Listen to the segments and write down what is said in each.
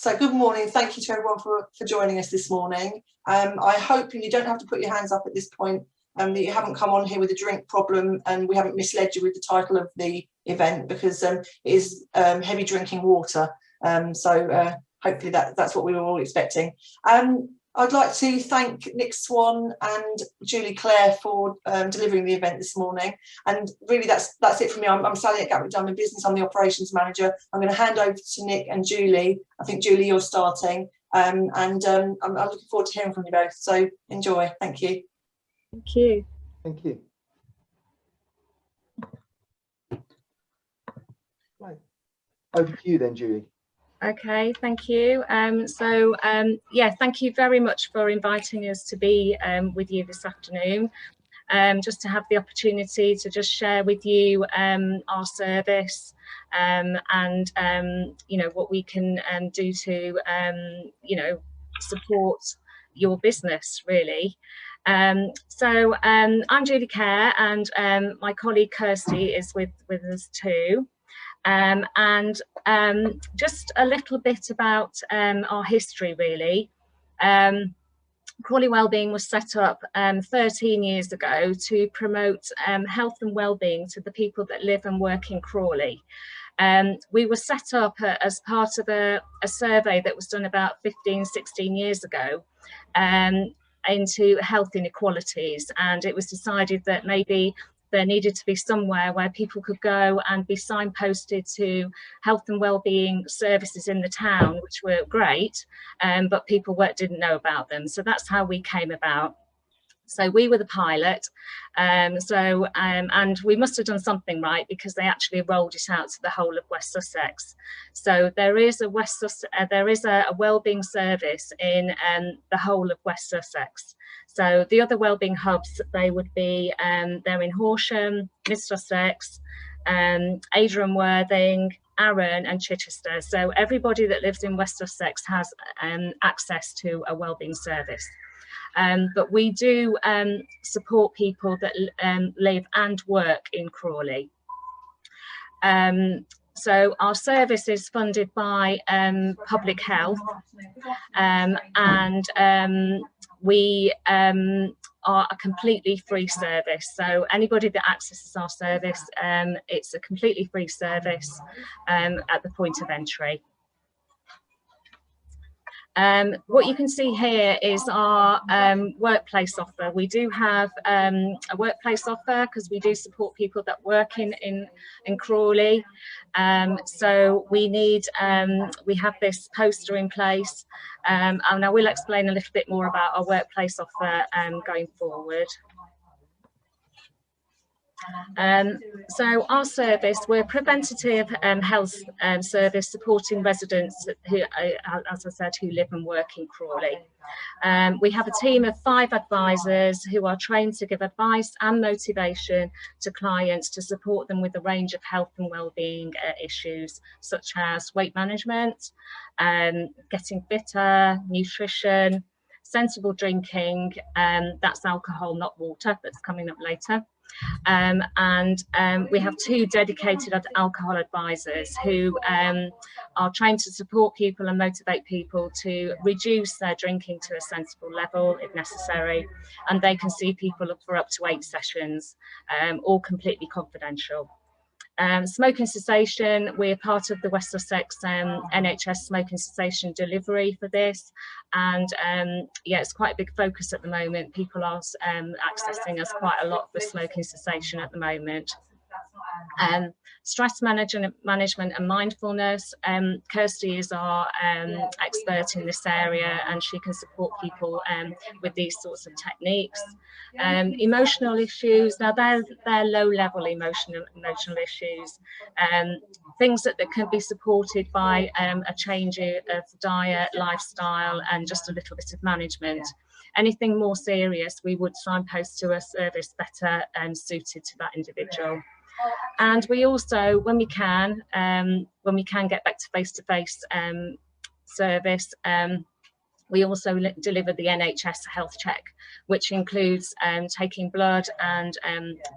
So good morning. Thank you to everyone for joining us this morning. I hope you don't have to put your hands up at this point, that you haven't come on here with a drink problem and we haven't misled you with the title of the event, because it is heavy drinking water. So hopefully that's what we were all expecting. I'd like to thank Nick Swan and Julie Clare for delivering the event this morning. And really that's it for me. I'm Sally at Gatwick Diamond Business. I'm the operations manager. I'm going to hand over to Nick and Julie. I think Julie, you're starting. I'm looking forward to hearing from you both. So enjoy. Thank you. Thank you. Thank you. Right. Over to you then, Julie. Okay, thank you. Yeah, thank you very much for inviting us to be with you this afternoon, just to have the opportunity to just share with you our service and you know, what we can do to you know, support your business really. I'm Julie Clare, and my colleague Kirsty is with us too. Just a little bit about our history really. Crawley Wellbeing was set up 13 years ago to promote health and wellbeing to the people that live and work in Crawley. We were set up as part of a survey that was done about 15-16 years ago into health inequalities, and it was decided that maybe there needed to be somewhere where people could go and be signposted to health and wellbeing services in the town, which were great, but people didn't know about them. So that's how we came about. So we were the pilot, and we must have done something right, because they actually rolled it out to the whole of West Sussex. So there is a wellbeing service in the whole of West Sussex. So the other wellbeing hubs, they would be they're in Horsham, Mid Sussex, Ada and Worthing, Arran and Chichester. So everybody that lives in West Sussex has access to a wellbeing service. But we do support people that live and work in Crawley. So our service is funded by Public Health, and we are a completely free service. So anybody that accesses our service, it's a completely free service at the point of entry. What you can see here is our workplace offer. We do have a workplace offer because we do support people that work in Crawley. So we have this poster in place, and I will explain a little bit more about our workplace offer going forward. So our service, we're a preventative health service supporting residents who, as I said, who live and work in Crawley. We have a team of 5 advisors who are trained to give advice and motivation to clients to support them with a range of health and wellbeing issues, such as weight management, getting fitter, nutrition, sensible drinking, that's alcohol, not water, that's coming up later. We have 2 dedicated alcohol advisors who are trained to support people and motivate people to reduce their drinking to a sensible level if necessary, and they can see people for up to 8 sessions, all completely confidential. Smoking cessation, we're part of the West Sussex NHS smoking cessation delivery for this, and yeah, it's quite a big focus at the moment. People are accessing us quite a lot for smoking cessation at the moment. Stress management and mindfulness. Kirsty is our expert in this area, and she can support people with these sorts of techniques. Emotional issues, now they're low-level emotional issues, things that can be supported by a change of diet, lifestyle, and just a little bit of management. Anything more serious, we would signpost to a service better suited to that individual. And we also, when we can get back to face-to-face service, we also deliver the NHS health check, which includes taking blood and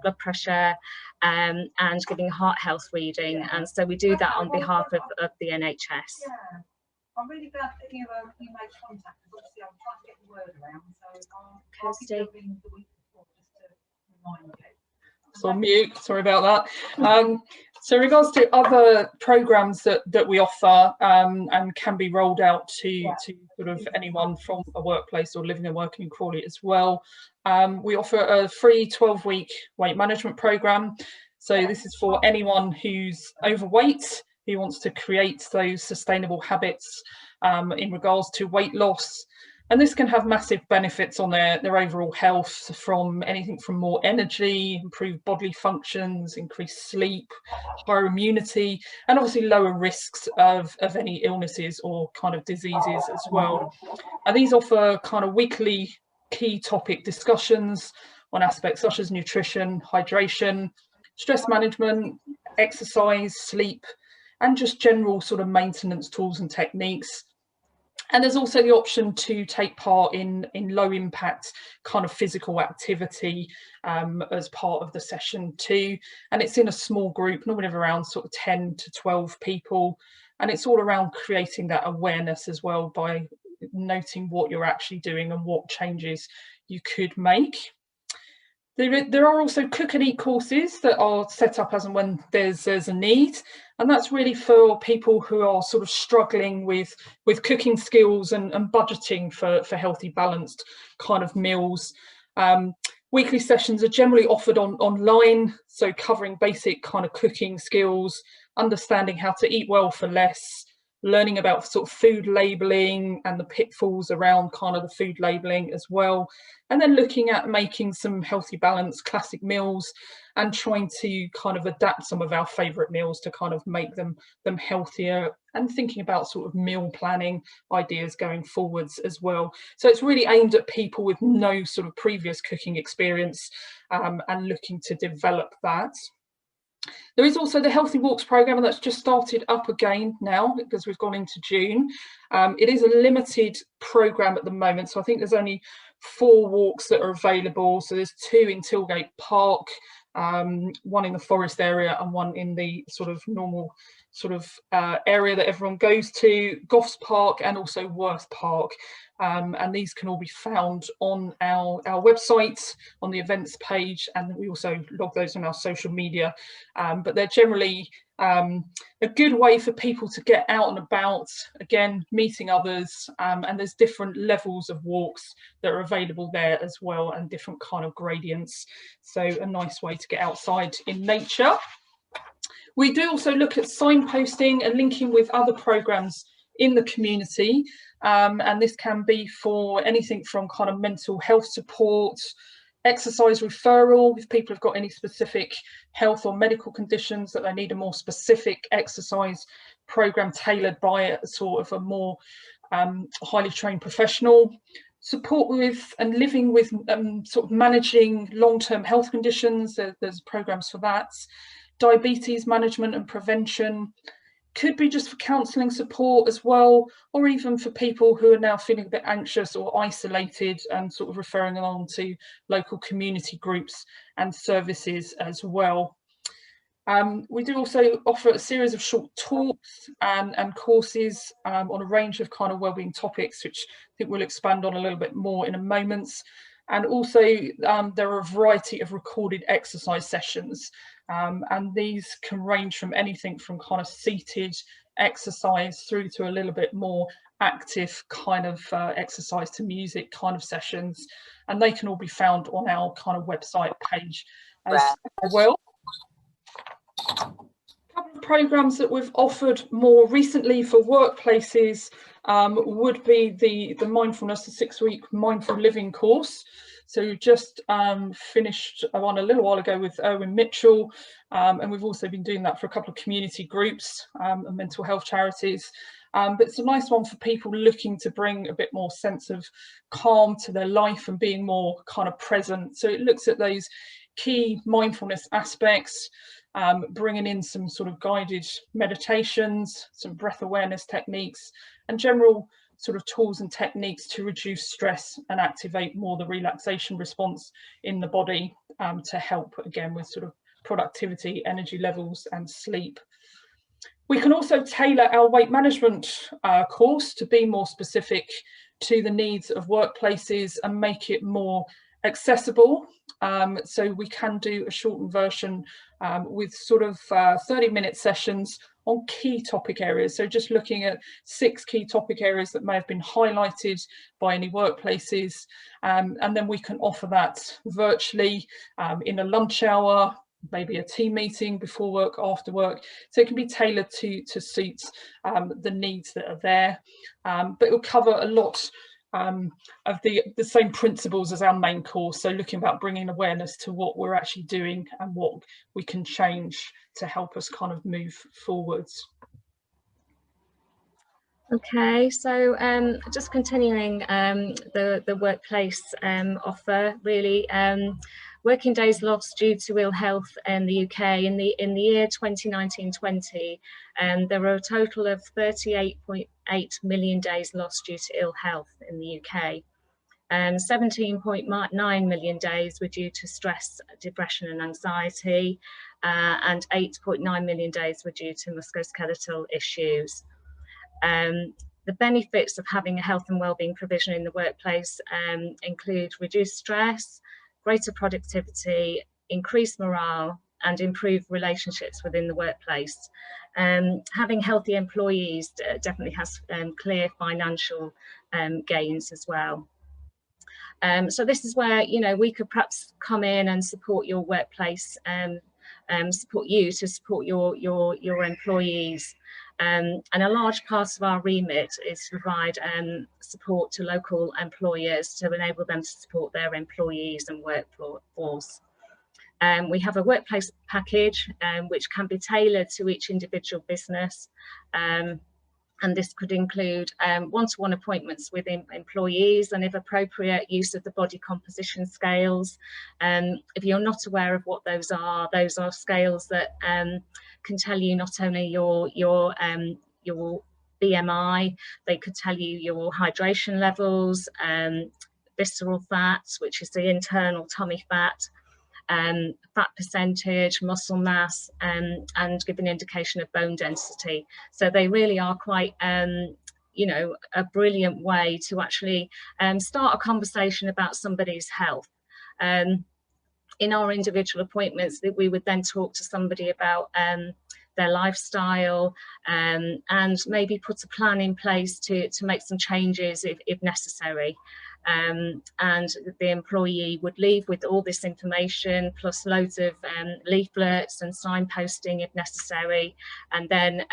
blood pressure and giving a heart health reading. And so we do that on behalf of the NHS. I'm really glad that you made contact, because obviously I'm trying to get the word around. So I'll Kirsty. give you a ring the week before just to remind you. So on mute, sorry about that. So in regards to other programs that we offer and can be rolled out to sort of anyone from a workplace or living and working in Crawley as well, we offer a free 12-week weight management program. So this is for anyone who's overweight, who wants to create those sustainable habits in regards to weight loss. And this can have massive benefits on their overall health, from anything from more energy, improved bodily functions, increased sleep, higher immunity, and obviously lower risks of any illnesses or kind of diseases as well. And these offer kind of weekly key topic discussions on aspects such as nutrition, hydration, stress management, exercise, sleep, and just general sort of maintenance tools and techniques. And there's also the option to take part in low impact kind of physical activity as part of the session too. And it's in a small group, normally of around sort of 10 to 12 people. And it's all around creating that awareness as well by noting what you're actually doing and what changes you could make. There are also cook and eat courses that are set up as and when there's a need, and that's really for people who are sort of struggling with cooking skills and budgeting for healthy, balanced kind of meals. Weekly sessions are generally offered online, so covering basic kind of cooking skills, understanding how to eat well for less, learning about sort of food labelling and the pitfalls around kind of the food labelling as well, and then looking at making some healthy, balanced classic meals and trying to kind of adapt some of our favourite meals to kind of make them healthier, and thinking about sort of meal planning ideas going forwards as well. So it's really aimed at people with no sort of previous cooking experience and looking to develop that. There is also the Healthy Walks programme, and that's just started up again now because we've gone into June. It is a limited programme at the moment, so I think there's only 4 walks that are available. So there's 2 in Tilgate Park, 1 in the forest area and 1 in the sort of normal sort of area that everyone goes to, Goffs Park and also Worth Park. And these can all be found on our website, on the events page, and we also log those on our social media. But they're generally a good way for people to get out and about, again, meeting others, and there's different levels of walks that are available there as well, and different kind of gradients. So a nice way to get outside in nature. We do also look at signposting and linking with other programmes in the community, and this can be for anything from kind of mental health support, exercise referral if people have got any specific health or medical conditions that they need a more specific exercise program tailored by a sort of a more highly trained professional, support with and living with sort of managing long-term health conditions. There's programs for that, diabetes management and prevention. Could be just for counselling support as well, or even for people who are now feeling a bit anxious or isolated, and sort of referring along to local community groups and services as well. We do also offer a series of short talks and courses on a range of kind of wellbeing topics, which I think we'll expand on a little bit more in a moment. And also there are a variety of recorded exercise sessions, and these can range from anything from kind of seated exercise through to a little bit more active kind of exercise to music kind of sessions, and they can all be found on our kind of website page as well. A couple of programs that we've offered more recently for workplaces would be the mindfulness, the 6-week mindful living course. So just finished one a little while ago with Erwin Mitchell, and we've also been doing that for a couple of community groups and mental health charities. But it's a nice one for people looking to bring a bit more sense of calm to their life and being more kind of present. So it looks at those key mindfulness aspects, bringing in some sort of guided meditations, some breath awareness techniques, and general sort of tools and techniques to reduce stress and activate more the relaxation response in the body, to help again with sort of productivity, energy levels and sleep. We can also tailor our weight management course to be more specific to the needs of workplaces and make it more accessible. So we can do a shortened version with sort of 30-minute sessions on key topic areas. So just looking at 6 key topic areas that may have been highlighted by any workplaces. And then we can offer that virtually in a lunch hour, maybe a team meeting before work, after work. So it can be tailored to suit the needs that are there. But it will cover a lot of the same principles as our main course. So looking about bringing awareness to what we're actually doing and what we can change to help us kind of move forwards. Okay, so just continuing the workplace offer, really. Working days lost due to ill health in the UK in the year 2019-20, there were a total of 38.8 million days lost due to ill health in the UK. 17.9 million days were due to stress, depression and anxiety, and 8.9 million days were due to musculoskeletal issues. The benefits of having a health and wellbeing provision in the workplace include reduced stress, greater productivity, increased morale, and improved relationships within the workplace. Having healthy employees definitely has clear financial gains as well. So this is where, you know, we could perhaps come in and support your workplace, support you to support your employees. And a large part of our remit is to provide support to local employers to enable them to support their employees and workforce. We have a workplace package which can be tailored to each individual business. And this could include one-to-one appointments with employees and, if appropriate, use of the body composition scales. If you're not aware of what those are scales that can tell you not only your BMI, they could tell you your hydration levels, visceral fats, which is the internal tummy fat, fat percentage, muscle mass, and give an indication of bone density. So they really are quite, you know, a brilliant way to actually start a conversation about somebody's health. In our individual appointments, that we would then talk to somebody about their lifestyle, and maybe put a plan in place to make some changes if necessary. And the employee would leave with all this information, plus loads of leaflets and signposting if necessary. And then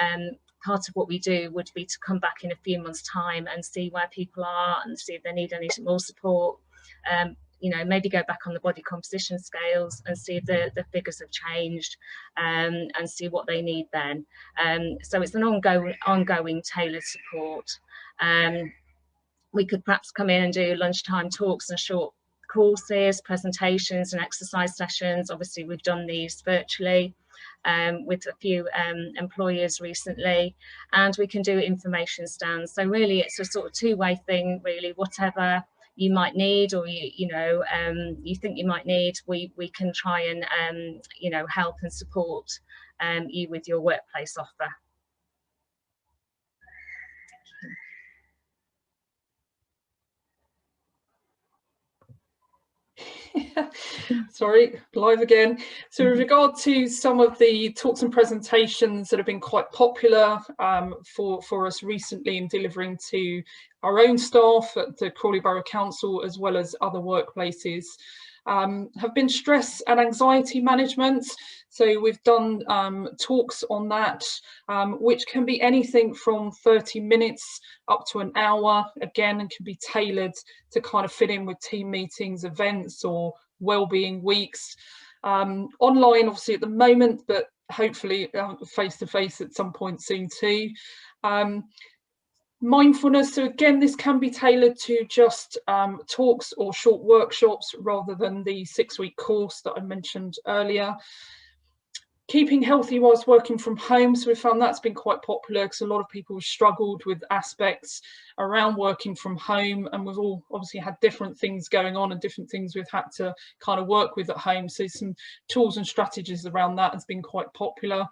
part of what we do would be to come back in a few months' time and see where people are and see if they need any more support. You know, maybe go back on the body composition scales and see if the figures have changed, and see what they need then. So it's an ongoing tailored support. We could perhaps come in and do lunchtime talks and short courses, presentations and exercise sessions. Obviously, we've done these virtually with a few employers recently, and we can do information stands. So really, it's a sort of two-way thing, really. Whatever you might need, or you think you might need, we can try and you know, help and support you with your workplace offer. Sorry, live again. So with regard to some of the talks and presentations that have been quite popular for us recently in delivering to our own staff at the Crawley Borough Council, as well as other workplaces, have been stress and anxiety management. So we've done talks on that, which can be anything from 30 minutes up to an hour, again, and can be tailored to kind of fit in with team meetings, events, or wellbeing weeks. Online, obviously, at the moment, but hopefully face-to-face at some point soon too. Mindfulness, so again, this can be tailored to just talks or short workshops rather than the 6-week course that I mentioned earlier. Keeping healthy whilst working from home, so we found that's been quite popular because a lot of people have struggled with aspects around working from home, and we've all obviously had different things going on and different things we've had to kind of work with at home. So some tools and strategies around that has been quite popular.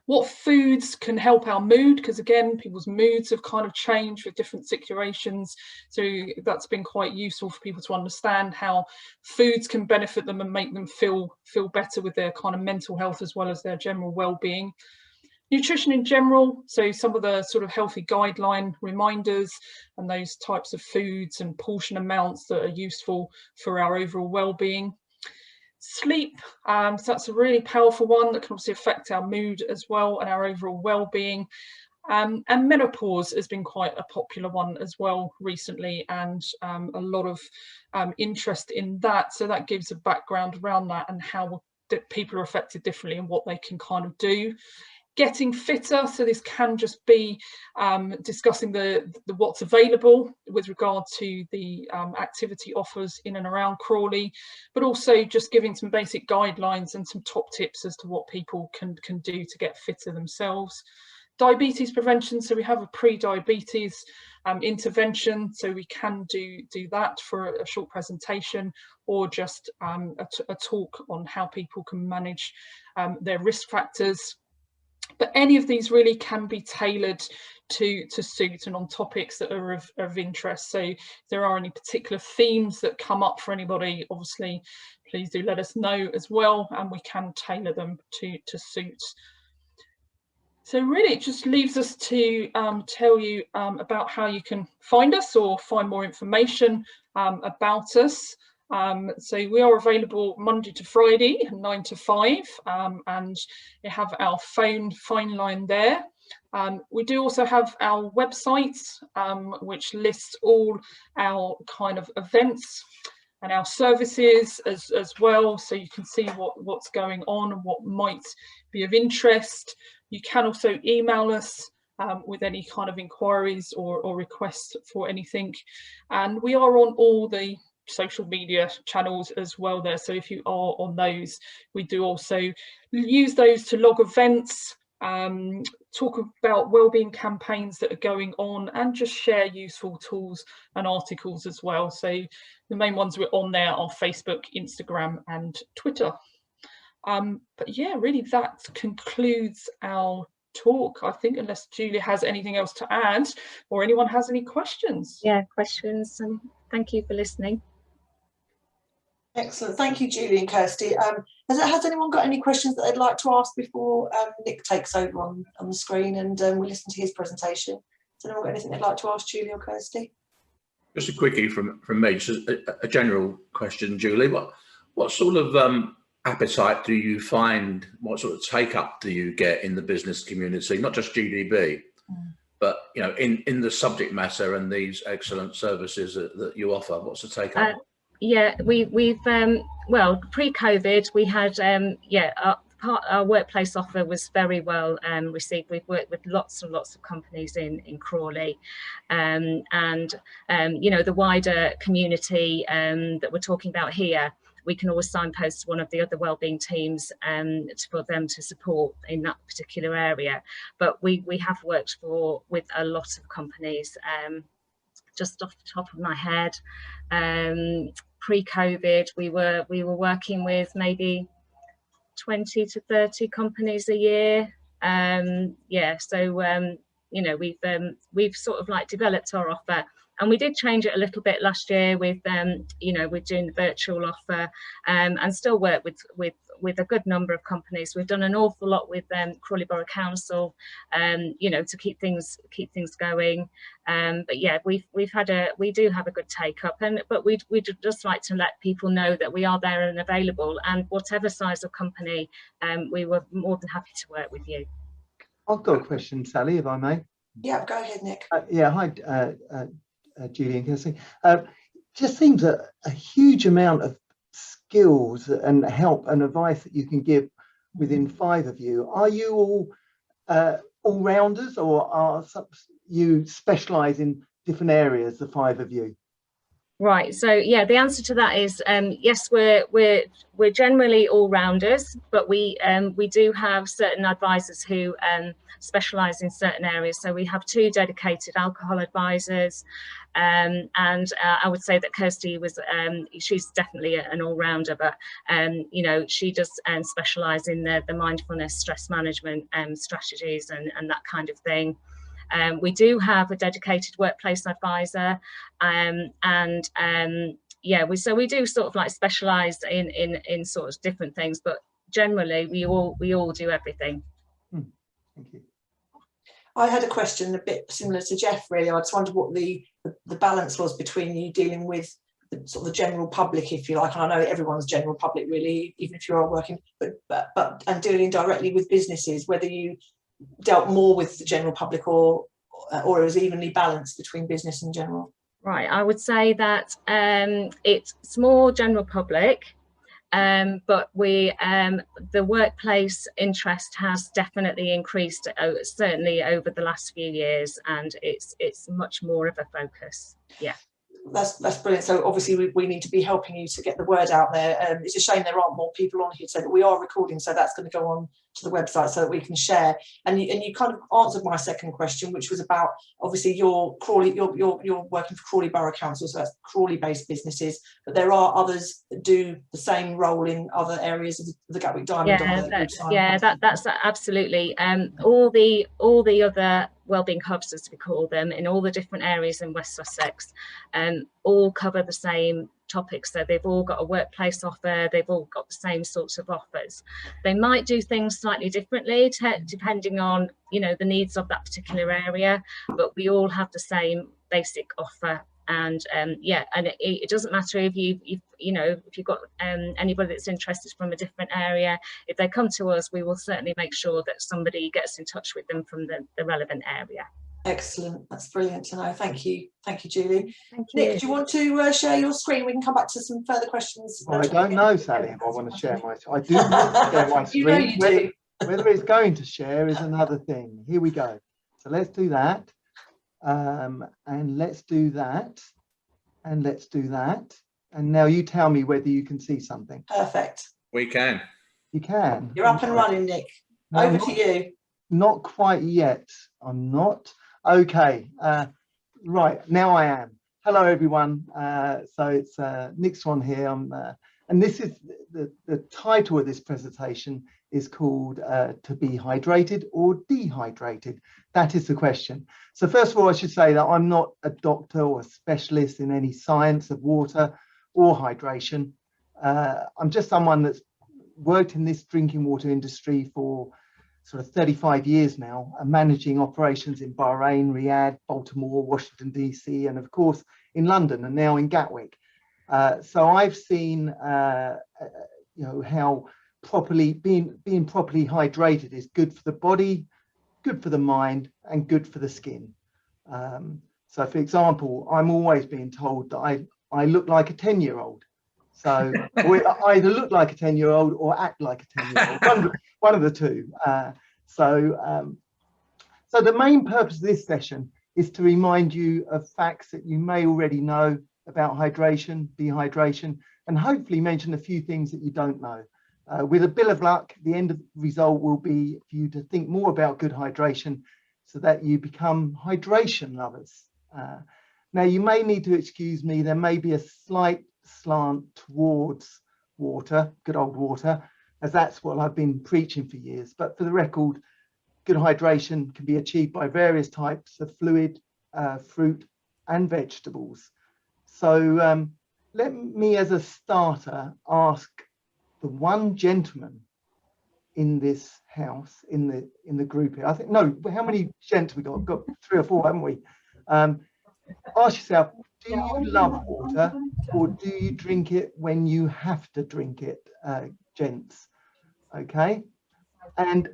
what foods can help our mood, because again, people's moods have kind of changed with different situations. So that's been quite useful for people to understand how foods can benefit them and make them feel better with their kind of mental health as well as their general well-being. Nutrition in general, so some of the sort of healthy guideline reminders and those types of foods and portion amounts that are useful for our overall well-being. Sleep, so that's a really powerful one that can obviously affect our mood as well and our overall well-being. And menopause has been quite a popular one as well recently, and a lot of interest in that. So that gives a background around that and how people are affected differently and what they can kind of do. Getting fitter, so this can just be discussing the what's available with regard to the activity offers in and around Crawley, but also just giving some basic guidelines and some top tips as to what people can do to get fitter themselves. Diabetes prevention, so we have a pre-diabetes intervention, so we can do that for a short presentation, or just a talk on how people can manage their risk factors. But any of these really can be tailored to suit and on topics that are of interest. So if there are any particular themes that come up for anybody, obviously, please do let us know as well, and we can tailor them to suit. So really, it just leaves us to tell you about how you can find us or find more information about us. So we are available Monday to Friday, 9 to 5, and you have our phone line there. We do also have our website, which lists all our kind of events and our services as well, so you can see what's going on and what might be of interest. You can also email us with any kind of inquiries or requests for anything, and we are on all the social media channels as well there, so if you are on those, we do also use those to log events, talk about wellbeing campaigns that are going on, and just share useful tools and articles as well. So the main ones we're on there are Facebook, Instagram and Twitter. But yeah, really that concludes our talk, I think, unless Julia has anything else to add or anyone has any questions. Yeah, questions, and thank you for listening. Excellent, thank you, Julie and Kirsty. Has anyone got any questions that they'd like to ask before Nick takes over on the screen and we listen to his presentation? Has anyone got anything they'd like to ask Julie or Kirsty? Just a quickie from me, just a general question, Julie. What sort of appetite do you find, what sort of take up do you get in the business community, not just GDB, but you know, in the subject matter and these excellent services that you offer? What's the take up? Yeah, we've well, pre-COVID we had our workplace offer was very well received. We've worked with lots and lots of companies in Crawley, and you know, the wider community that we're talking about here, we can always signpost one of the other wellbeing teams for them to support in that particular area. But we have worked with a lot of companies. Just off the top of my head, pre-COVID, we were working with maybe 20 to 30 companies a year. Yeah, so you know, we've sort of like developed our offer, and we did change it a little bit last year with you know, we're doing the virtual offer, and still work with a good number of companies. We've done an awful lot with Crawley Borough Council, you know, to keep things going. But yeah, we do have a good take up, but we'd just like to let people know that we are there and available, and whatever size of company, we were more than happy to work with you. I've got a question, Sally, if I may. Yeah, go ahead, Nick. Yeah, hi, Julie and Kirsty. Just seems a huge amount of skills and help and advice that you can give within 5 of you. Are you all rounders, or are you specialise in different areas, the 5 of you? Right. So yeah, the answer to that is yes, we're generally all rounders, but we do have certain advisors who specialise in certain areas. So we have 2 dedicated alcohol advisors, and I would say that Kirsty was she's definitely an all-rounder, but you know, she does specialise in the mindfulness, stress management strategies and that kind of thing. We do have a dedicated workplace advisor, and yeah, we do sort of like specialise in sort of different things, but generally we all do everything. Thank you. I had a question a bit similar to Jeff, really. I just wondered what the balance was between you dealing with the sort of the general public, if you like, and I know everyone's general public really, even if you are working, but and dealing directly with businesses, whether you dealt more with the general public or it was evenly balanced between business and general. Right, I would say that it's more general public, but the workplace interest has definitely increased, certainly over the last few years, and it's much more of a focus. Yeah. That's brilliant. So obviously we need to be helping you to get the word out there. It's a shame there aren't more people on here today, but we are recording, so that's going to go on to the website so that we can share. And you kind of answered my second question, which was about obviously you're working for Crawley Borough Council, so that's Crawley-based businesses, but there are others that do the same role in other areas of the Gatwick Diamond. That's absolutely. All the other wellbeing hubs, as we call them, in all the different areas in West Sussex, all cover the same topics. So they've all got a workplace offer, they've all got the same sorts of offers. They might do things slightly differently depending on, you know, the needs of that particular area, but we all have the same basic offer. And yeah, and it doesn't matter if you've got anybody that's interested from a different area. If they come to us, we will certainly make sure that somebody gets in touch with them from the relevant area. Excellent, that's brilliant to know. Thank you, Julie. Thank you. Nick, do you want to share your screen? We can come back to some further questions. Well, I don't know, Sally, if I want to share my. I do want to share my screen. You know you do. Whether it's going to share is another thing. Here we go. So let's do that. And let's do that, and let's do that, and now you tell me whether you can see something. Perfect. We can. You can. You're up and running, Nick. No, over to you. Not quite yet. I'm not. Okay. Right, now I am. Hello everyone. So it's Nick Swan here. And this is the title of this presentation is called To Be Hydrated or Dehydrated? That is the question. So first of all, I should say that I'm not a doctor or a specialist in any science of water or hydration. I'm just someone that's worked in this drinking water industry for sort of 35 years now, managing operations in Bahrain, Riyadh, Baltimore, Washington, DC, and of course in London and now in Gatwick. So I've seen, you know, how being properly hydrated is good for the body, good for the mind, and good for the skin. So, for example, I'm always being told that I look like a 10-year-old. So I either look like a 10-year-old or act like a 10-year-old, one of the two. So the main purpose of this session is to remind you of facts that you may already know about hydration, dehydration, and hopefully mention a few things that you don't know. With a bit of luck, the end result will be for you to think more about good hydration so that you become hydration lovers. Now, you may need to excuse me, there may be a slight slant towards water, good old water, as that's what I've been preaching for years. But for the record, good hydration can be achieved by various types of fluid, fruit and vegetables. So let me, as a starter, ask the one gentleman in this house, in the group here. I think, no, how many gents we got? We've got 3 or 4, haven't we? Ask yourself, do you love water or do you drink it when you have to drink it, gents? Okay. And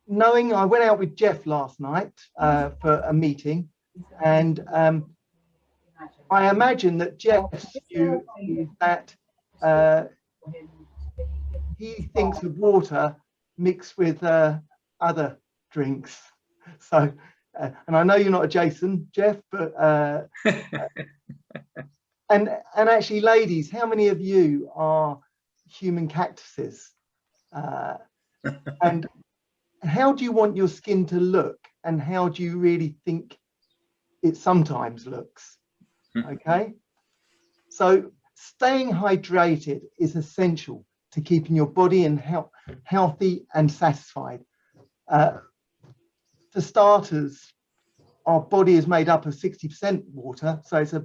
knowing I went out with Jeff last night for a meeting, and I imagine that Jeff's view is that he thinks of water mixed with other drinks. So, and I know you're not a Jason, Jeff, but And actually, ladies, how many of you are human cactuses? And how do you want your skin to look, and how do you really think it sometimes looks? Okay, so staying hydrated is essential to keeping your body and healthy and satisfied. For starters, our body is made up of 60% water, so it's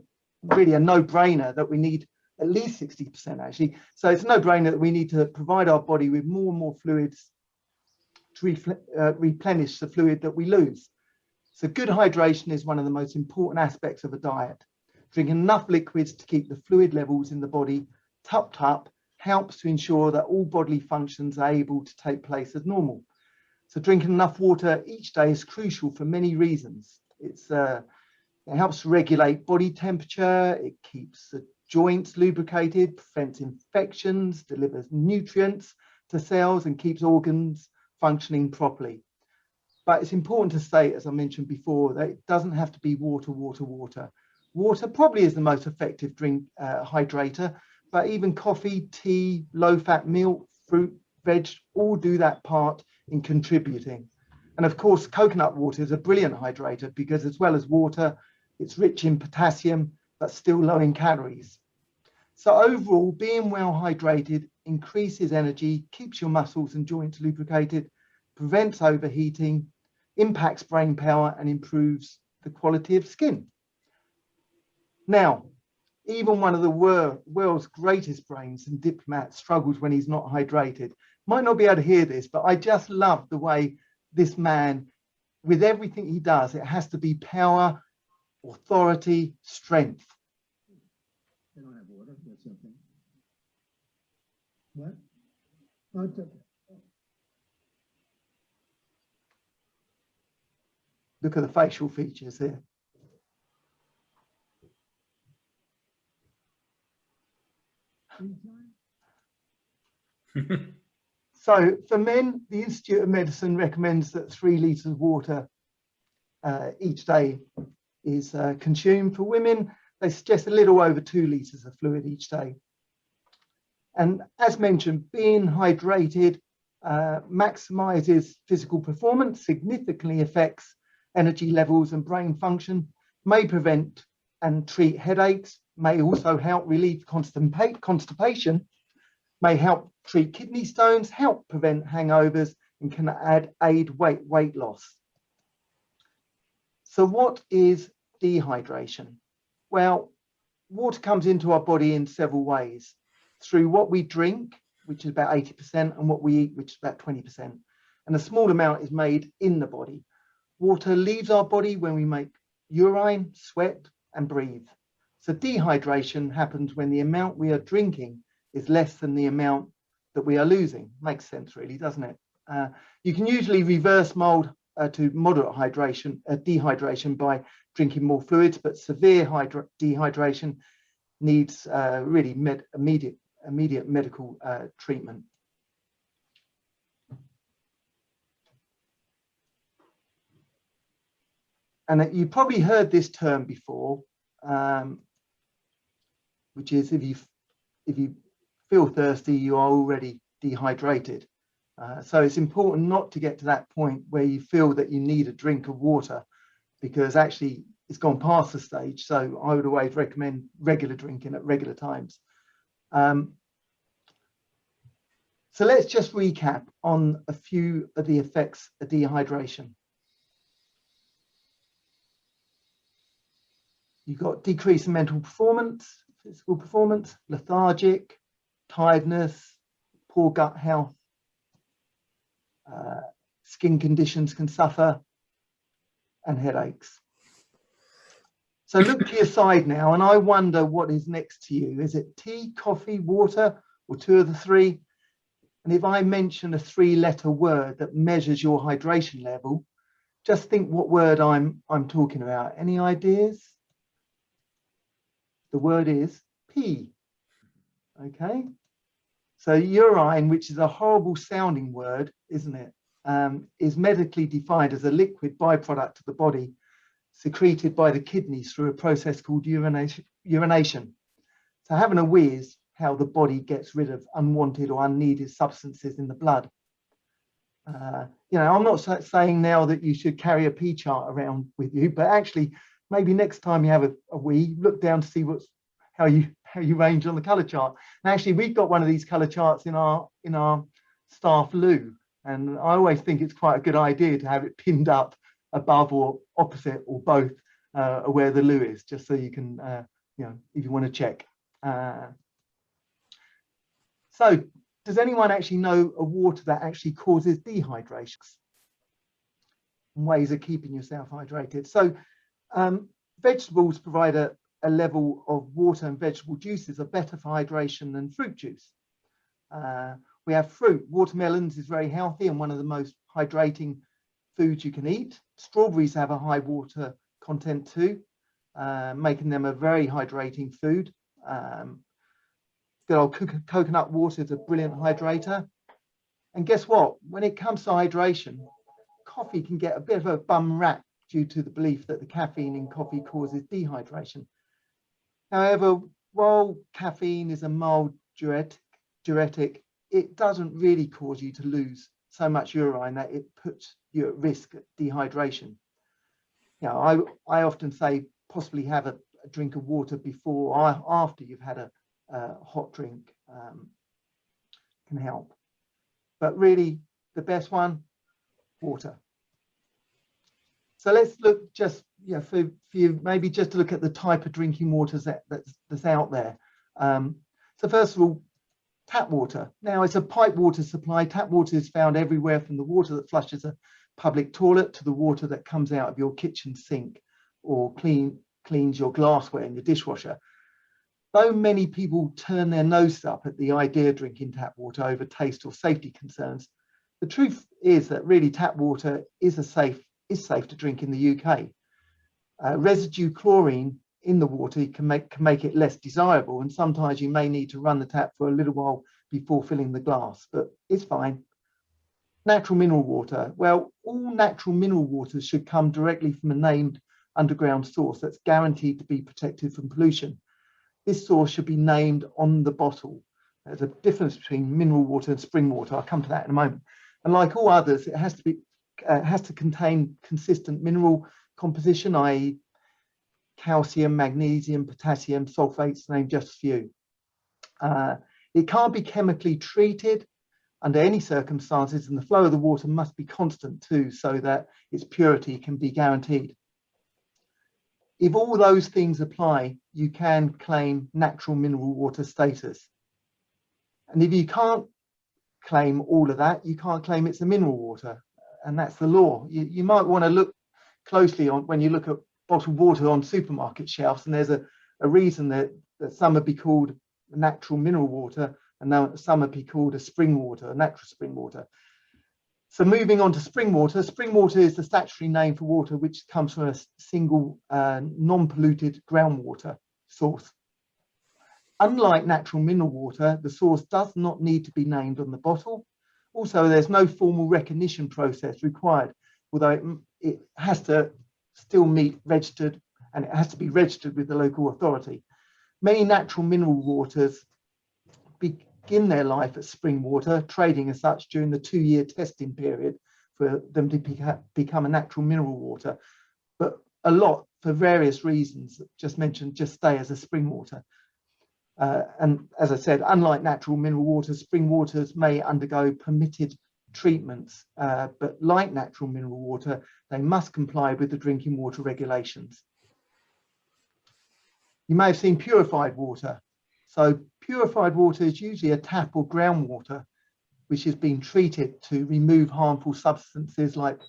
really a no-brainer that we need at least 60% actually. So it's a no-brainer that we need to provide our body with more and more fluids to replenish the fluid that we lose. So good hydration is one of the most important aspects of a diet. Drinking enough liquids to keep the fluid levels in the body topped up helps to ensure that all bodily functions are able to take place as normal. So drinking enough water each day is crucial for many reasons. It helps regulate body temperature, it keeps the joints lubricated, prevents infections, delivers nutrients to cells and keeps organs functioning properly. But it's important to state, as I mentioned before, that it doesn't have to be water, water, water. Water probably is the most effective drink hydrator, but even coffee, tea, low-fat milk, fruit, veg, all do that part in contributing. And of course, coconut water is a brilliant hydrator because as well as water, it's rich in potassium, but still low in calories. So overall, being well hydrated increases energy, keeps your muscles and joints lubricated, prevents overheating, impacts brain power, and improves the quality of skin. Now, even one of the world's greatest brains and diplomats struggles when he's not hydrated. Might not be able to hear this, but I just love the way this man, with everything he does, it has to be power, authority, strength. I don't have water. That's something. What? Oh, it's okay. Look at the facial features here. So for men, the Institute of Medicine recommends that 3 litres of water each day is consumed. For women, they suggest a little over 2 litres of fluid each day. And as mentioned, being hydrated maximizes physical performance, significantly affects energy levels and brain function, may prevent and treat headaches, may also help relieve constipation, may help treat kidney stones, help prevent hangovers, and can aid weight loss. So what is dehydration? Well, water comes into our body in several ways. Through what we drink, which is about 80%, and what we eat, which is about 20%. And a small amount is made in the body. Water leaves our body when we make urine, sweat, and breathe. So dehydration happens when the amount we are drinking is less than the amount that we are losing. Makes sense, really, doesn't it? You can usually reverse mold to moderate dehydration by drinking more fluids, but severe dehydration needs really immediate medical treatment. And you probably heard this term before, which is if you feel thirsty, you are already dehydrated. So it's important not to get to that point where you feel that you need a drink of water, because actually it's gone past the stage. So I would always recommend regular drinking at regular times. So let's just recap on a few of the effects of dehydration. You've got decrease in mental performance, physical performance, lethargic, tiredness, poor gut health, skin conditions can suffer, and headaches. So look to your side now, and I wonder what is next to you. Is it tea, coffee, water, or 2 of the 3? And if I mention a 3-letter word that measures your hydration level, just think what word I'm talking about. Any ideas? The word is pee. Okay. So urine, which is a horrible sounding word, isn't it? Is medically defined as a liquid byproduct of the body secreted by the kidneys through a process called urination. So having a wee is how the body gets rid of unwanted or unneeded substances in the blood. You know, I'm not saying now that you should carry a pee chart around with you, but actually maybe next time you have a wee, look down to see how you range on the colour chart. And actually, we've got one of these colour charts in our staff loo, and I always think it's quite a good idea to have it pinned up above or opposite or both where the loo is, just so you can, you know, if you want to check. So, does anyone actually know a water that actually causes dehydration? Ways of keeping yourself hydrated. So, vegetables provide a level of water and vegetable juices are better for hydration than fruit juice. We have fruit. Watermelons is very healthy and one of the most hydrating foods you can eat. Strawberries have a high water content too, making them a very hydrating food. Good old coconut water is a brilliant hydrator. And guess what? When it comes to hydration, coffee can get a bit of a bum rap due to the belief that the caffeine in coffee causes dehydration. However, while caffeine is a mild diuretic, it doesn't really cause you to lose so much urine that it puts you at risk of dehydration. You know, I often say possibly have a drink of water before or after you've had a hot drink can help. But really, the best one, water. So let's look just, you know, for you, maybe just to look at the type of drinking waters that's out there. So first of all, tap water. Now, it's a pipe water supply. Tap water is found everywhere, from the water that flushes a public toilet to the water that comes out of your kitchen sink or cleans your glassware in your dishwasher. Though many people turn their nose up at the idea of drinking tap water over taste or safety concerns, the truth is that really tap water is safe to drink in the UK. Residue chlorine in the water can make it less desirable, and sometimes you may need to run the tap for a little while before filling the glass, but it's fine. Natural mineral water. Well, all natural mineral waters should come directly from a named underground source that's guaranteed to be protected from pollution. This source should be named on the bottle. There's a difference between mineral water and spring water. I'll come to that in a moment. And like all others, it has to contain consistent mineral composition, i.e. calcium, magnesium, potassium, sulfates, to name just a few. It can't be chemically treated under any circumstances, and the flow of the water must be constant too, so that its purity can be guaranteed. If all those things apply, you can claim natural mineral water status. And if you can't claim all of that, you can't claim it's a mineral water, and that's the law. You might want to look closely on when you look at bottled water on supermarket shelves, and there's a reason that some would be called natural mineral water and now some would be called a spring water, a natural spring water. So moving on to spring water is the statutory name for water which comes from a single non-polluted groundwater source. Unlike natural mineral water, the source does not need to be named on the bottle. Also, there's no formal recognition process required, although it has to still meet registered, and it has to be registered with the local authority. Many natural mineral waters begin their life as spring water, trading as such during the 2-year testing period for them to become a natural mineral water. But a lot, for various reasons just mentioned, just stay as a spring water. And as I said, unlike natural mineral waters, spring waters may undergo permitted treatments, but like natural mineral water, they must comply with the drinking water regulations. You may have seen purified water. So purified water is usually a tap or groundwater which has been treated to remove harmful substances like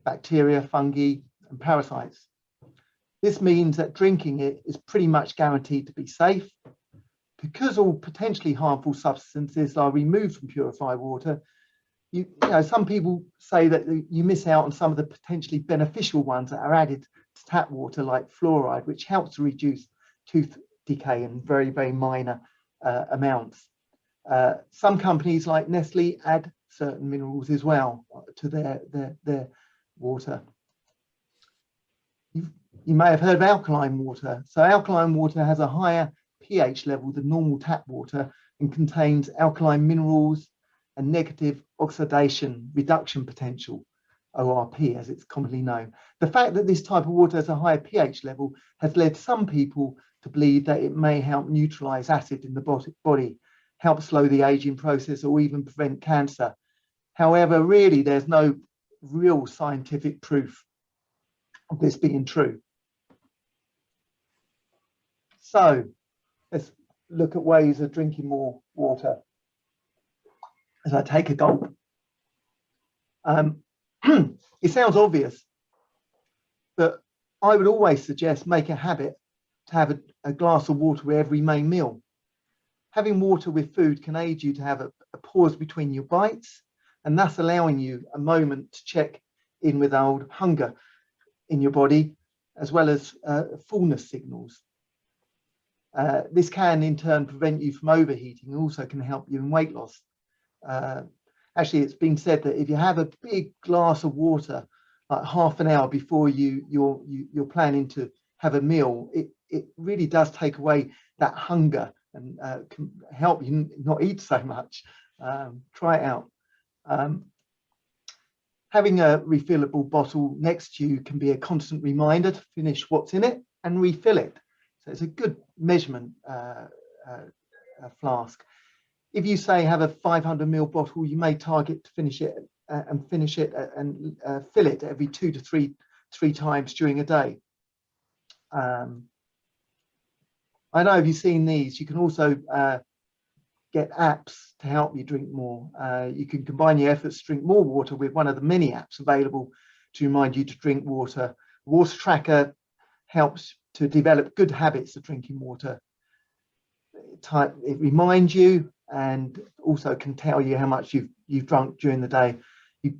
bacteria, fungi, and parasites. This means that drinking it is pretty much guaranteed to be safe. Because all potentially harmful substances are removed from purified water, you know, some people say that you miss out on some of the potentially beneficial ones that are added to tap water, like fluoride, which helps to reduce tooth decay in very, very minor amounts. Some companies like Nestle add certain minerals as well to their water. You may have heard of alkaline water. So alkaline water has a higher pH level than normal tap water and contains alkaline minerals and negative oxidation reduction potential, ORP as it's commonly known. The fact that this type of water has a higher pH level has led some people to believe that it may help neutralize acid in the body, help slow the aging process, or even prevent cancer. However, really, there's no real scientific proof of this being true. So let's look at ways of drinking more water. As I take a gulp. It sounds obvious, but I would always suggest make a habit to have a glass of water with every main meal. Having water with food can aid you to have a pause between your bites, and thus allowing you a moment to check in with old hunger in your body, as well as fullness signals. This can in turn prevent you from overheating and also can help you in weight loss. Actually, it's been said that if you have a big glass of water, like half an hour before you're planning to have a meal, it really does take away that hunger and can help you not eat so much. Try it out. Having a refillable bottle next to you can be a constant reminder to finish what's in it and refill it. So it's a good measurement flask. If you say have a 500 ml bottle, you may target to finish it and fill it every 2 to 3 times during a day. I know, have you seen these? You can also get apps to help you drink more. You can combine your efforts to drink more water with one of the many apps available to remind you to drink water. Water Tracker helps to develop good habits of drinking water. It reminds you and also can tell you how much you've drunk during the day. You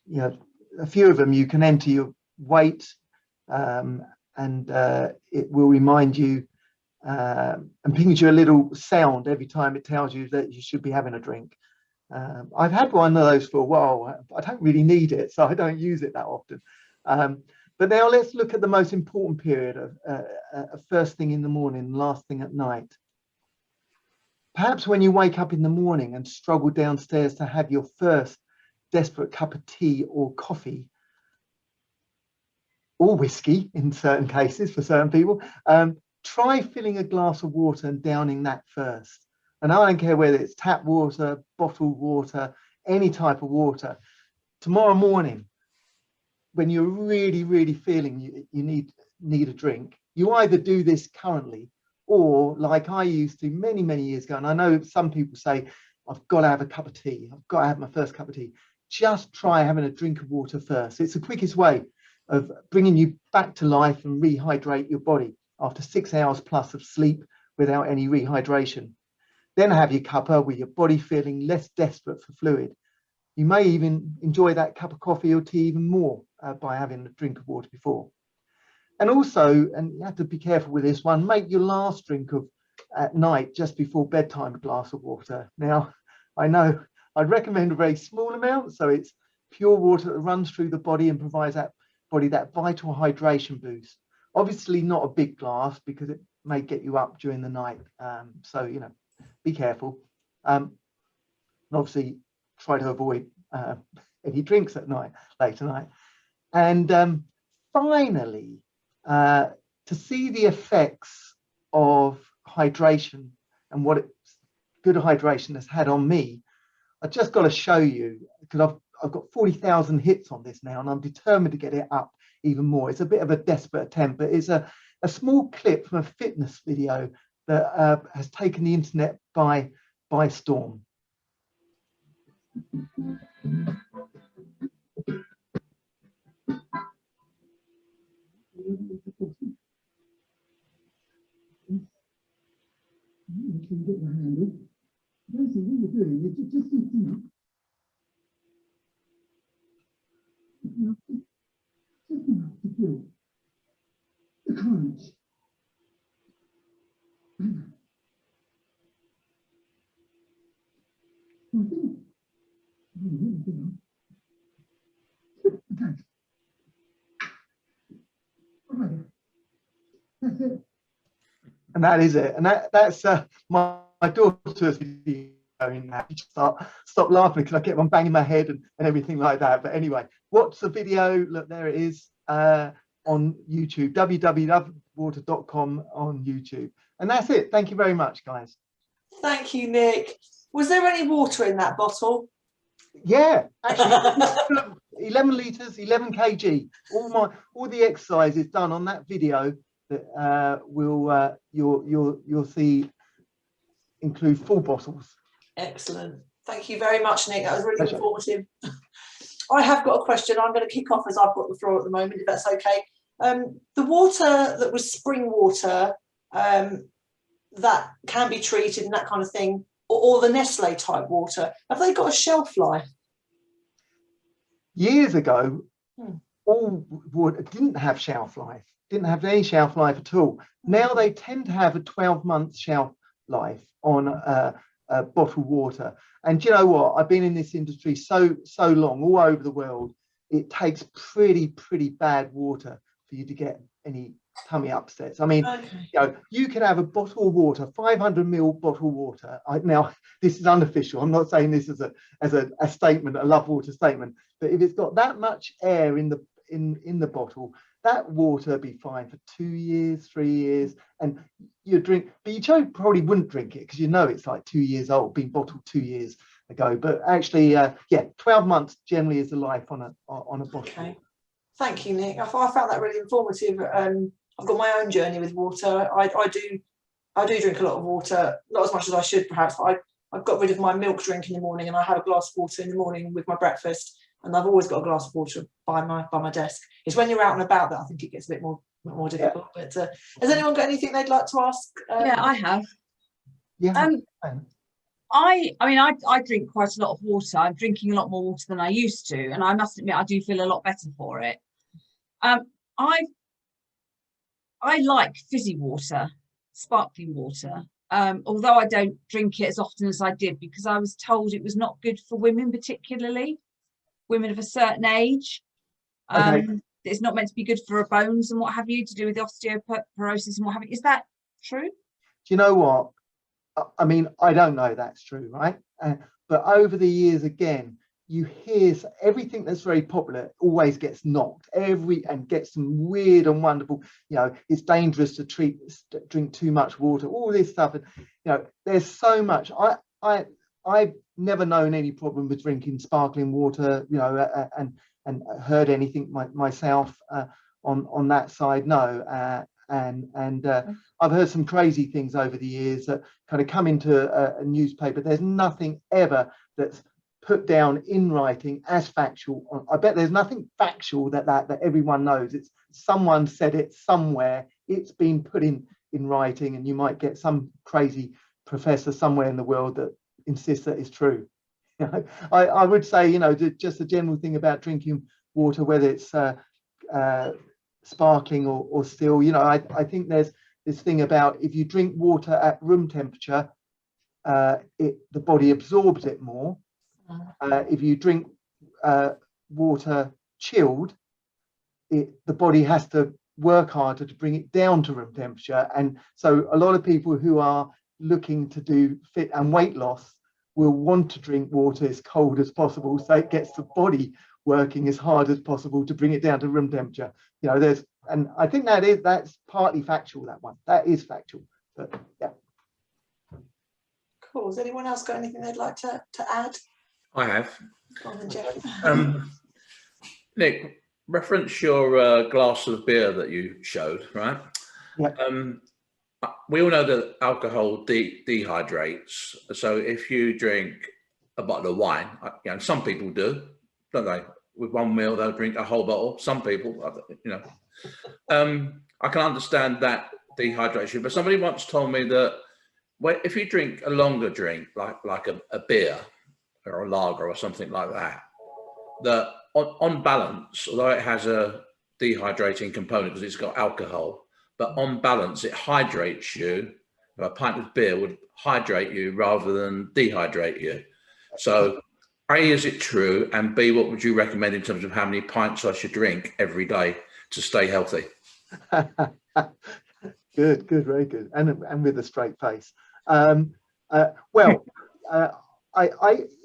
know, a few of them you can enter your weight, and it will remind you and pings you a little sound every time it tells you that you should be having a drink. I've had one of those for a while. I don't really need it, so I don't use it that often. But now let's look at the most important period of first thing in the morning, last thing at night. Perhaps when you wake up in the morning and struggle downstairs to have your first desperate cup of tea or coffee, or whiskey in certain cases for certain people, try filling a glass of water and downing that first. And I don't care whether it's tap water, bottled water, any type of water. Tomorrow morning, when you're really, really feeling you need a drink, you either do this currently, or like I used to many, many years ago, and I know some people say, I've got to have a cup of tea, I've got to have my first cup of tea. Just try having a drink of water first. It's the quickest way of bringing you back to life and rehydrate your body after 6 hours plus of sleep without any rehydration. Then have your cuppa with your body feeling less desperate for fluid. You may even enjoy that cup of coffee or tea even more by having a drink of water before. And also, and you have to be careful with this one, make your last drink at night just before bedtime a glass of water. Now, I know I'd recommend a very small amount, so it's pure water that runs through the body and provides that body that vital hydration boost. Obviously not a big glass because it may get you up during the night. So, you know, be careful. And obviously try to avoid any drinks at night, late at night. And finally, to see the effects of hydration and what good hydration has had on me, I've just got to show you, because I've got 40,000 hits on this now and I'm determined to get it up even more. It's a bit of a desperate attempt, but it's a small clip from a fitness video that has taken the internet by storm. You can get your hand in. Basically, what you're doing is just lifting up. Just enough to feel the crunch. Okay. Right. That's it. And that is it. And that's my daughter's video in that. Stop laughing because I kept on banging my head and everything like that. But anyway, watch the video. Look, there it is on YouTube, www.water.com on YouTube. And that's it. Thank you very much, guys. Thank you, Nick. Was there any water in that bottle? Yeah, actually, 11 litres, 11 kg. All the exercise is done on that video that you'll see include full bottles. Excellent. Thank you very much, Nick. That was really informative. I have got a question. I'm going to kick off as I've got the floor at the moment, if that's okay. The water that was spring water that can be treated and that kind of thing, or the Nestle type water, have they got a shelf life? Years ago, all water didn't have shelf life, didn't have any shelf life at all. Now they tend to have a 12-month shelf life on bottled water. And you know what? I've been in this industry so long, all over the world. It takes pretty bad water for you to get any tummy upsets. I mean, you know, you can have a bottle of water, 500 ml bottle of water. Now, this is unofficial. I'm not saying this as a statement, a love water statement. But if it's got that much air in the bottle, that water be fine for 2 years, 3 years, and you drink. But you probably wouldn't drink it because you know it's like 2 years old, being bottled 2 years ago. But actually, yeah, 12 months generally is the life on a bottle. Okay. Thank you, Nick. I found that really informative. I've got my own journey with water. I do drink a lot of water, not as much as I should perhaps, but I've got rid of my milk drink in the morning, and I have a glass of water in the morning with my breakfast, and I've always got a glass of water by my desk. It's when you're out and about that I think it gets a bit more difficult. But has anyone got anything they'd like to ask? Yeah, I have. Yeah. I drink quite a lot of water. I'm drinking a lot more water than I used to, and I must admit I do feel a lot better for it. I like fizzy water, sparkling water, although I don't drink it as often as I did because I was told it was not good for women, particularly women of a certain age. It's not meant to be good for our bones and what have you, to do with osteoporosis and what have you. Is that true? Do you know what? I mean, I don't know that's true, right? But over the years, again, you hear everything that's very popular always gets knocked and gets some weird and wonderful, you know, it's dangerous to drink too much water, all this stuff. And, you know, there's so much. I've never known any problem with drinking sparkling water, you know, and heard anything myself on that side. No. And I've heard some crazy things over the years that kind of come into a newspaper. There's nothing ever that's put down in writing as factual. I bet there's nothing factual that everyone knows. It's someone said it somewhere. It's been put in writing, and you might get some crazy professor somewhere in the world that insists that it's true. You know, I would say, you know, just the general thing about drinking water, whether it's sparkling or still, you know, I think there's this thing about if you drink water at room temperature, the body absorbs it more. If you drink water chilled, the body has to work harder to bring it down to room temperature. And so a lot of people who are looking to do fit and weight loss will want to drink water as cold as possible, so it gets the body working as hard as possible to bring it down to room temperature. You know, and I think that's partly factual. That is factual. But yeah. Cool. Has anyone else got anything they'd like to add? I have. Go on then, Jeff. Nick, reference your glass of beer that you showed, right? Yeah. We all know that alcohol dehydrates. So if you drink a bottle of wine, you know, some people do, don't they? With one meal, they'll drink a whole bottle. Some people, you know. I can understand that dehydration, but somebody once told me that if you drink a longer drink, like a beer or a lager or something like that, that on balance, although it has a dehydrating component because it's got alcohol, but on balance, it hydrates you. A pint of beer would hydrate you rather than dehydrate you. So, A, is it true? And B, what would you recommend in terms of how many pints I should drink every day to stay healthy? Good, good, very good, and with a straight face. I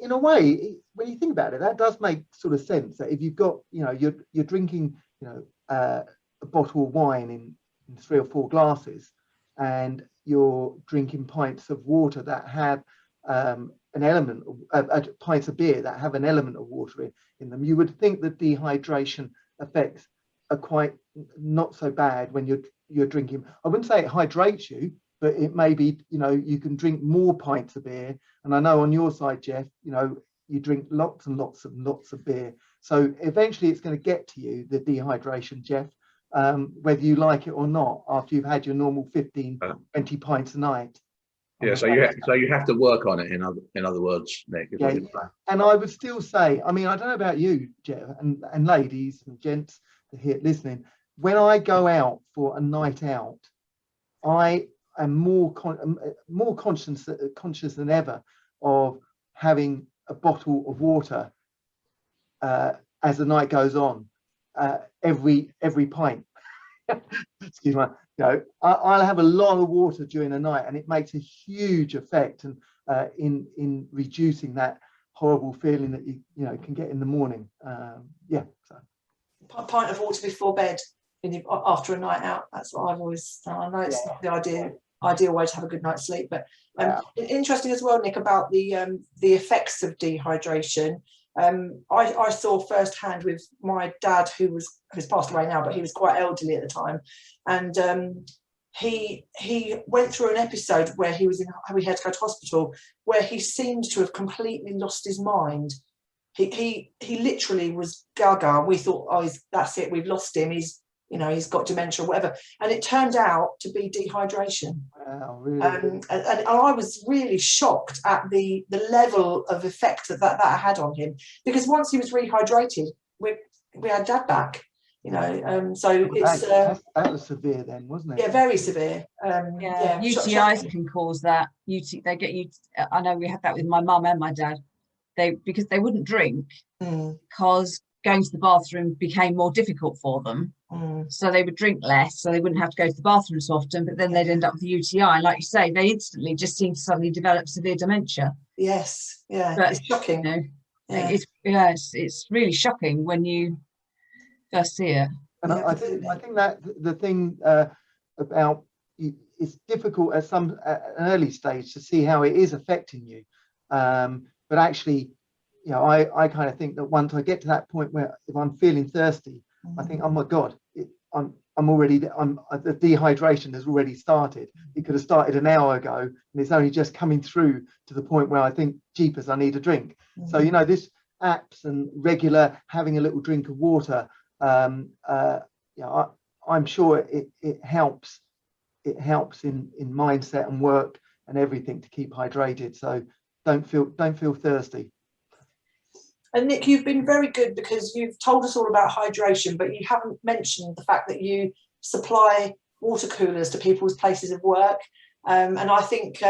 in a way, when you think about it, that does make sort of sense. That if you've got, you know, you're drinking, you know, a bottle of wine in 3 or 4 glasses, and you're drinking pints of water that have an element of pints of beer that have an element of water in them, you would think that dehydration effects are quite not so bad when you're drinking. I wouldn't say it hydrates you, but it may be, you know, you can drink more pints of beer. And I know on your side, Jeff, you know, you drink lots and lots of beer. So eventually it's going to get to you, the dehydration, Jeff, whether you like it or not, after you've had your normal 15, 20 pints a night. Yeah, so you have to work on it, in other words, Nick. Yeah, and I would still say, I mean, I don't know about you, Jeff, and ladies and gents here listening, when I go out for a night out, I am more conscious than ever of having a bottle of water as the night goes on, every pint. Excuse me. You know, I'll have a lot of water during the night, and it makes a huge effect and in reducing that horrible feeling that you know can get in the morning. Yeah. So. A pint of water before bed after a night out. That's what I've always done. I know it's not the ideal way to have a good night's sleep, but interesting as well, Nick, about the effects of dehydration. I saw firsthand with my dad, who's passed away now, but he was quite elderly at the time, and he went through an episode where we had to go to hospital, where he seemed to have completely lost his mind. He literally was gaga. We thought, oh, that's it, we've lost him. He's got dementia or whatever, and it turned out to be dehydration. Wow, really? And I was really shocked at the level of effect that had on him, because once he was rehydrated, we had Dad back, you know. So that was severe then, wasn't it? Yeah, very severe. UTIs can cause that. They get you. I know we had that with my mum and my dad. Because they wouldn't drink, because going to the bathroom became more difficult for them. So they would drink less, so they wouldn't have to go to the bathroom so often, but then they'd end up with a UTI. And like you say, they instantly just seem to suddenly develop severe dementia. Yes, yeah, but, it's shocking. You know, it's really shocking when you first see it. And I think that the thing about it's difficult at an early stage to see how it is affecting you, but actually, you know, I kind of think that once I get to that point where if I'm feeling thirsty, I think, oh my God, the dehydration has already started. It could have started an hour ago, and it's only just coming through to the point where I think, jeepers, I need a drink. So, you know, this apps and regular having a little drink of water, you know, I'm sure it helps. It helps in mindset and work and everything to keep hydrated. So don't feel thirsty. And Nick, you've been very good, because you've told us all about hydration, but you haven't mentioned the fact that you supply water coolers to people's places of work. And I think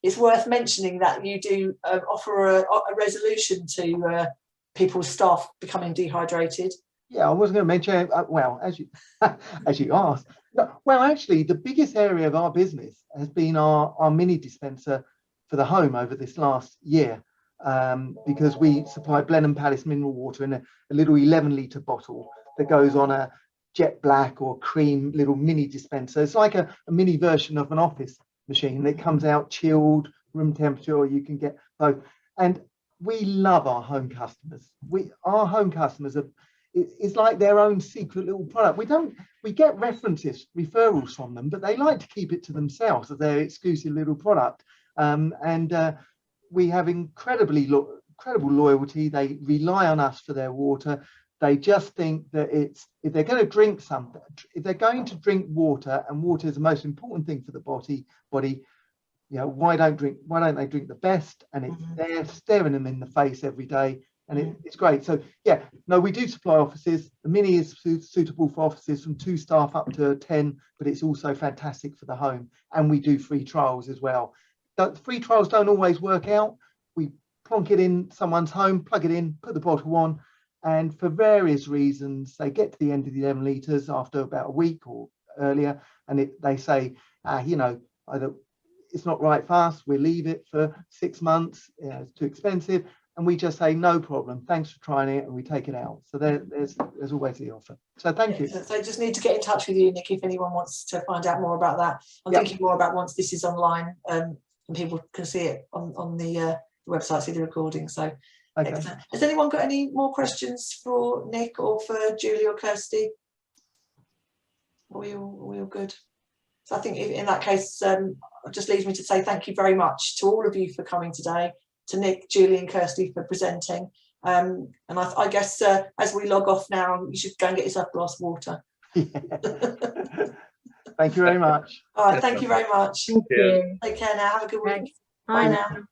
it's worth mentioning that you do offer a resolution to people's staff becoming dehydrated. Yeah, I wasn't going to mention, well, as you asked. Well, actually, the biggest area of our business has been our mini dispenser for the home over this last year. Because we supply Blenheim Palace mineral water in a little 11-litre bottle that goes on a jet black or cream little mini dispenser. It's like a mini version of an office machine that comes out chilled, room temperature, or you can get both. And we love our home customers. Our home customers it's like their own secret little product. We get referrals from them, but they like to keep it to themselves as their exclusive little product. We have incredible loyalty. They rely on us for their water. They just think that if they're going to drink something, if they're going to drink water, and water is the most important thing for the body, you know, why don't they drink the best? And it's there staring them in the face every day, and it's great. So yeah, no, we do supply offices. The mini is suitable for offices from 2 staff up to 10, but it's also fantastic for the home. And we do free trials as well. The free trials don't always work out. We plonk it in someone's home, plug it in, put the bottle on, and for various reasons, they get to the end of the 11 litres after about a week or earlier, and they say, you know, either it's not right for us, we leave it for 6 months, it's too expensive, and we just say no problem, thanks for trying it, and we take it out. So there's always the offer. So thank you. So just need to get in touch with you, Nick, if anyone wants to find out more about that. I'm thinking more about once this is online, and people can see it on the website, see the recording. So excellent. Has anyone got any more questions for Nick or for Julie or Kirsty? Are we all good? So I think in that case, it just leaves me to say thank you very much to all of you for coming today, to Nick, Julie and Kirsty for presenting. And I guess as we log off now, you should go and get yourself a glass of water. Thank you very much. All right, thank you very much. Thank you. Take care now. Have a good week. Thanks. Bye now.